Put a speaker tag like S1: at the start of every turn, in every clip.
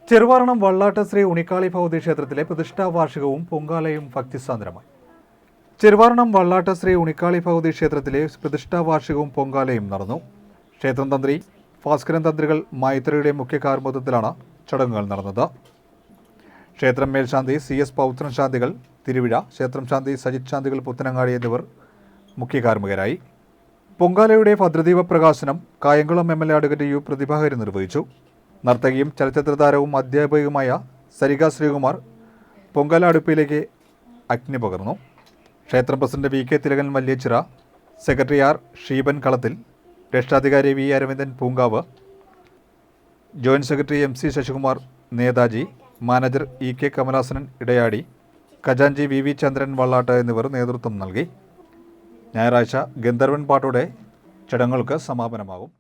S1: ചെറുവാരണം വള്ളാട്ട് ശ്രീ ഉണിക്കാളി ഭഗവതി ക്ഷേത്രത്തിലെ പ്രതിഷ്ഠാ വാർഷികവും പൊങ്കാലയും ഭക്തിസാന്ദ്രമായി. ചെറുവാരണം വള്ളാട്ട് ശ്രീ ഉണിക്കാളി ഭഗവതി ക്ഷേത്രത്തിലെ പ്രതിഷ്ഠാ വാർഷികവും പൊങ്കാലയും നടന്നു. ക്ഷേത്രം തന്ത്രി ഭാസ്കരൻ തന്ത്രികൾ മൈത്രിയുടെ മുഖ്യ കാർമ്മികത്വത്തിലാണ് ചടങ്ങുകൾ നടന്നത്. ക്ഷേത്രം മേൽശാന്തി CS പൗത്രൻ ശാന്തികൾ തിരുവിഴ, ക്ഷേത്രം ശാന്തി സജിത് ശാന്തികൾ പുത്തനങ്ങാടി എന്നിവർ മുഖ്യ കാർമ്മികരായി. പൊങ്കാലയുടെ ഭദ്രദീപ പ്രകാശനം കായംകുളം MLA അഡ്വക്കേറ്റ് U പ്രതിഭാകരൻ നിർവഹിച്ചു. നർത്തകിയും ചലച്ചിത്ര താരവും അധ്യാപകയുമായ സരിക ശ്രീകുമാർ പൊങ്കാല അടുപ്പിലേക്ക് അഗ്നി പകർന്നു. ക്ഷേത്രം president VK Thilakan Valyachira, secretary R Sheeban Kalathil, രക്ഷാധികാരി V Aravindan Poonkavu, joint secretary MC Sasikumar Netaji, manager EK Kamalasanan Edayadi, ഖജാൻജി VV ചന്ദ്രൻ വള്ളാട്ട് എന്നിവർ നേതൃത്വം നൽകി. ഞായറാഴ്ച ഗന്ധർവൻ പാട്ടോടെ ചടങ്ങുകൾക്ക് സമാപനമാകും.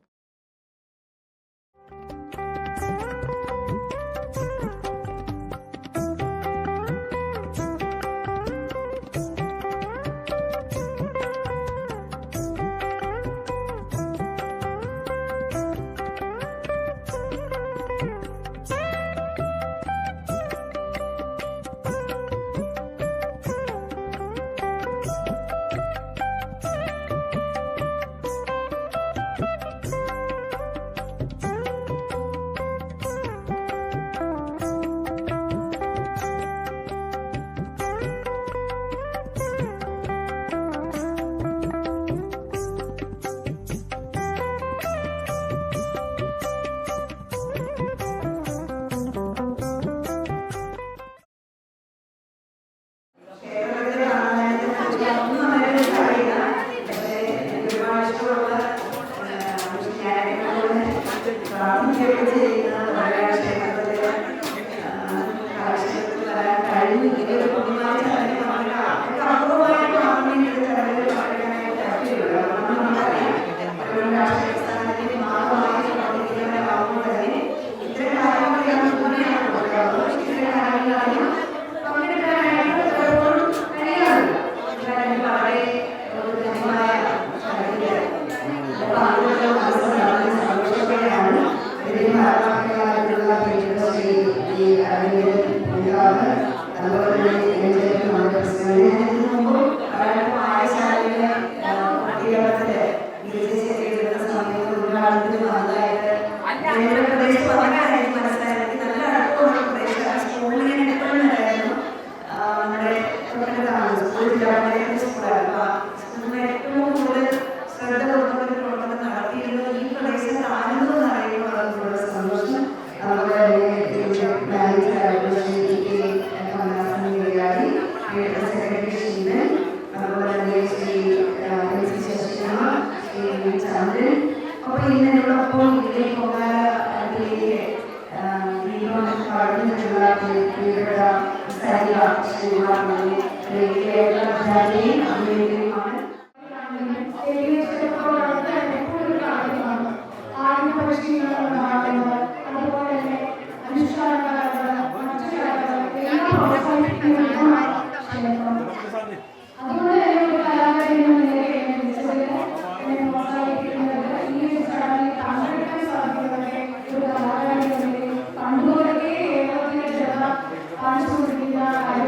S2: I